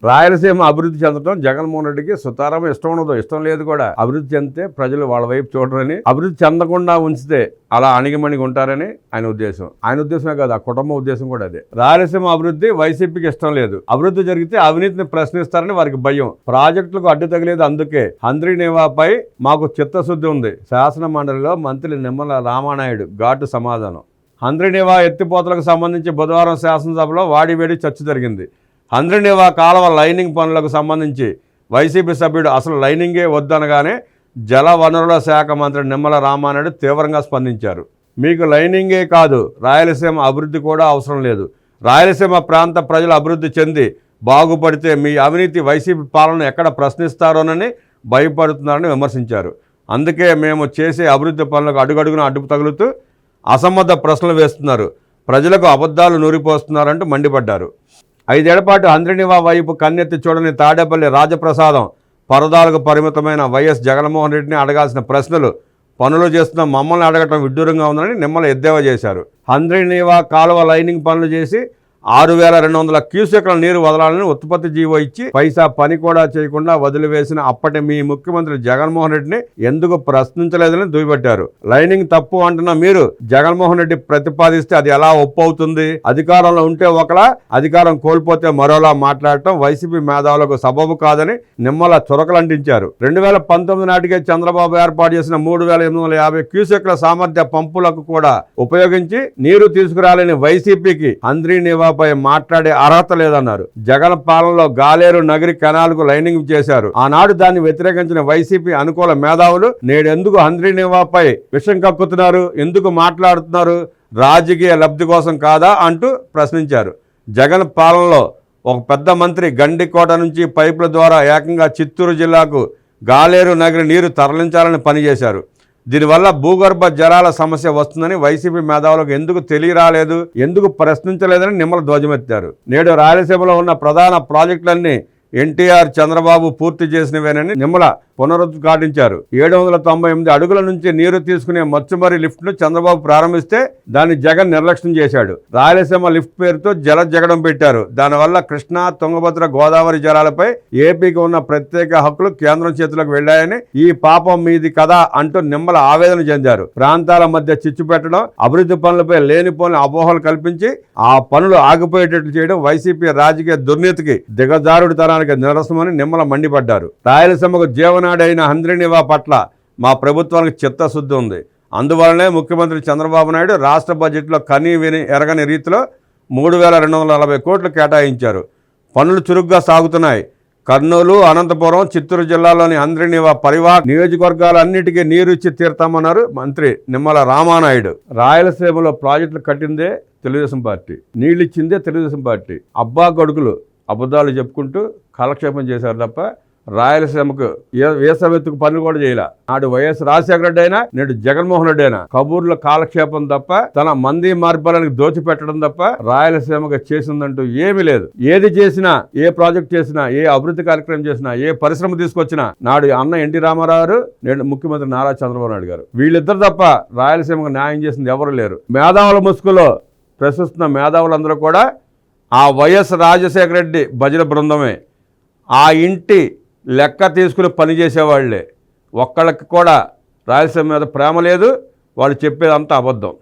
రాయలసీమ అభివృద్ధి చెందడం జగన్మోహన్ రెడ్డికి సుతారం ఇష్టం ఉండదు, ఇష్టం లేదు కూడా. అభివృద్ధి చెందితే ప్రజలు వాళ్ళ వైపు చూడరని, అభివృద్ధి చెందకుండా ఉంచితే అలా అణిగిమణిగి ఉంటారని ఆయన ఉద్దేశం. ఆయన ఉద్దేశమే కాదు, ఆ కుటుంబ ఉద్దేశం కూడా అదే. రాయలసీమ అభివృద్ధి వైసీపీకి ఇష్టం లేదు. అభివృద్ధి జరిగితే అవినీతిని ప్రశ్నిస్తారని వారికి భయం. ప్రాజెక్టులకు అడ్డు తగిలేదు. అందుకే హంద్రీనేవాపై మాకు చిత్తశుద్ధి ఉంది. శాసన మండలిలో మంత్రి నిమ్మల రామానాయుడు ఘాటు సమాధానం. హంద్రీనేవా ఎత్తిపోతలకు సంబంధించి బుధవారం శాసనసభలో వాడివేడి చర్చ జరిగింది. హంద్రీనేవా కాలువ లైనింగ్ పనులకు సంబంధించి వైసీపీ సభ్యుడు అసలు లైనింగే వద్దనగానే జల వనరుల శాఖ మంత్రి నిమ్మల రామానాయుడు తీవ్రంగా స్పందించారు. మీకు లైనింగే కాదు, రాయలసీమ అభివృద్ధి కూడా అవసరం లేదు. రాయలసీమ ప్రాంత ప్రజలు అభివృద్ధి చెంది బాగుపడితే మీ అవినీతి వైసీపీ పాలన ఎక్కడ ప్రశ్నిస్తారోనని భయపడుతున్నారని విమర్శించారు. అందుకే మేము చేసే అభివృద్ధి పనులకు అడుగడుగున అడ్డు తగులుతూ అసంబద్ధ ప్రశ్నలు వేస్తున్నారు, ప్రజలకు అబద్ధాలు నూరిపోస్తున్నారంటూ మండిపడ్డారు. 5 ఏళ్ల పాటు హంద్రీనేవా వైపు కన్నెత్తి చూడని తాడేపల్లి రాజప్రసాదం పరదాలకు పరిమితమైన వైఎస్ జగన్మోహన్ రెడ్డిని అడగాల్సిన ప్రశ్నలు పనులు చేస్తున్న మమ్మల్ని అడగటం విడ్డూరంగా ఉందని నిమ్మల ఎద్దేవా చేశారు. హంద్రీనేవా కాలువ లైనింగ్ పనులు చేసి 6,200 క్యూసెక్ల నీరు వదలాలని ఉత్పత్తి జీవో ఇచ్చి పైసా పని కూడా చేయకుండా వదిలివేసిన అప్పటి మీ ముఖ్యమంత్రి జగన్మోహన్ రెడ్డిని ఎందుకు ప్రశ్నించలేదని దుయ్యబట్టారు. లైనింగ్ తప్పు అంటున్న మీరు జగన్మోహన్ రెడ్డి ప్రతిపాదిస్తే అది ఎలా ఒప్పు అవుతుంది? అధికారంలో ఉంటే ఒకలా, అధికారం కోల్పోతే మరోలా మాట్లాడటం వైసీపీ మేధావులకు సబబు కాదని నిమ్మల చురకలంటించారు. 2019 నాటికే చంద్రబాబు ఏర్పాటు చేసిన 3,850 క్యూసెక్ల సామర్థ్య పంపులకు కూడా ఉపయోగించి నీరు తీసుకురాలేని వైసీపీకి హంద్రీనేవా పై మాట్లాడే అర్హత లేదన్నారు. జగన్ పాలనలో గాలేరు నగరి కెనాల్కు లైనింగ్ చేశారు. ఆనాడు దాన్ని వ్యతిరేకించిన వైసీపీ అనుకూల మేధావులు నేడెందుకు హంద్రీనేవాపై విషం కక్కుతున్నారు, ఎందుకు మాట్లాడుతున్నారు, రాజకీయ లబ్ధి కోసం కాదా అంటూ ప్రశ్నించారు. జగన్ పాలనలో ఒక పెద్ద మంత్రి గండికోట నుంచి పైపుల ద్వారా ఏకంగా చిత్తూరు జిల్లాకు గాలేరు నగరి నీరు తరలించాలని పనిచేశారు. దీనివల్ల భూగర్భ జలాల సమస్య వస్తుందని వైసీపీ మేధావులకు ఎందుకు తెలియరాలేదు, ఎందుకు ప్రశ్నించలేదని నిమ్మల ధ్వజమెత్తారు. నేడు రాయలసీమలో ఉన్న ప్రధాన ప్రాజెక్టులన్నీ ఎన్టీఆర్ చంద్రబాబు పూర్తి చేసినవేనని నిమ్మల పునరుద్ఘాటించారు. 798 అడుగుల నుంచి నీరు తీసుకునే మచ్చుమరి లిఫ్ట్ను చంద్రబాబు ప్రారంభిస్తే దాన్ని జగన్ నిర్లక్ష్యం చేశాడు. రాయలసీమ లిఫ్ట్ పేరుతో జల జగడం పెట్టారు. దానివల్ల కృష్ణా, తుంగభద్ర, గోదావరి జలాలపై ఏపీకి ఉన్న ప్రత్యేక హక్కులు కేంద్రం చేతులకు వెళ్లాయని, ఈ పాపం మీది కదా అంటూ నిమ్మల ఆవేదన చెందారు. ప్రాంతాల మధ్య చిచ్చు పెట్టడం, అభివృద్ధి పనులపై లేనిపోని అపోహలు కల్పించి ఆ పనులు ఆగిపోయేటట్లు చేయడం వైసీపీ రాజకీయ దుర్నీతికి దిగజారుడుతనానికి నిరసనమని నిమ్మల మండిపడ్డారు. రాయలసీమకు జీవనాడైన హంద్రీనేవా పట్ల మా ప్రభుత్వానికి చిత్తశుద్ధి ఉంది. అందువలనే ముఖ్యమంత్రి చంద్రబాబు నాయుడు రాష్ట్ర బడ్జెట్లో కనీ విని ఎరగని రీతిలో 3,240 కోట్లు కేటాయించారు. పనులు చురుగ్గా సాగుతున్నాయి. కర్నూలు, అనంతపురం, చిత్తూరు జిల్లాలోని హంద్రీనేవా పరివాహక నియోజకవర్గాలన్నిటికీ నీరు ఇచ్చి తీరుతామన్నారు మంత్రి నిమ్మల రామానాయుడు. రాయలసీమలో ప్రాజెక్టులు కట్టిందే తెలుగుదేశం పార్టీ, నీళ్ళిచ్చిందే తెలుగుదేశం పార్టీ. అబ్బా గొడుగులు అబద్ధాలు చెప్పుకుంటూ కాలక్షేపం చేశారు తప్ప రాయలసీమకు వేసవెత్తుకు పనులు కూడా చేయలే. నాడు వైఎస్ రాజశేఖర రెడ్డి అయినా, నేడు జగన్మోహన్ రెడ్డి అయినా కబూర్ల కాలక్షేపం తప్ప, తన మంది మార్పాలను దోచిపెట్టడం తప్ప రాయలసీమకు చేసిందంటూ ఏమీ లేదు. ఏది చేసినా, ఏ ప్రాజెక్ట్ చేసినా, ఏ అభివృద్ధి కార్యక్రమం చేసినా, ఏ పరిశ్రమ తీసుకొచ్చినా నాడు అన్న ఎన్టీ రామారావు, నేడు ముఖ్యమంత్రి నారా చంద్రబాబు నాయుడు గారు, వీళ్ళిద్దరు తప్ప రాయలసీమకు న్యాయం చేసింది ఎవరు లేరు. మేధావుల ముసుగులో ప్రశ్నిస్తున్న మేధావులందరూ కూడా ఆ వైఎస్ రాజశేఖర రెడ్డి భజన బృందమే. ఆ ఇంటి లెక్క తీసుకుని పనిచేసేవాళ్లే. ఒక్కళ్ళకి కూడా రాయలసీమ మీద ప్రేమ లేదు. వాళ్ళు చెప్పేదంతా అబద్ధం.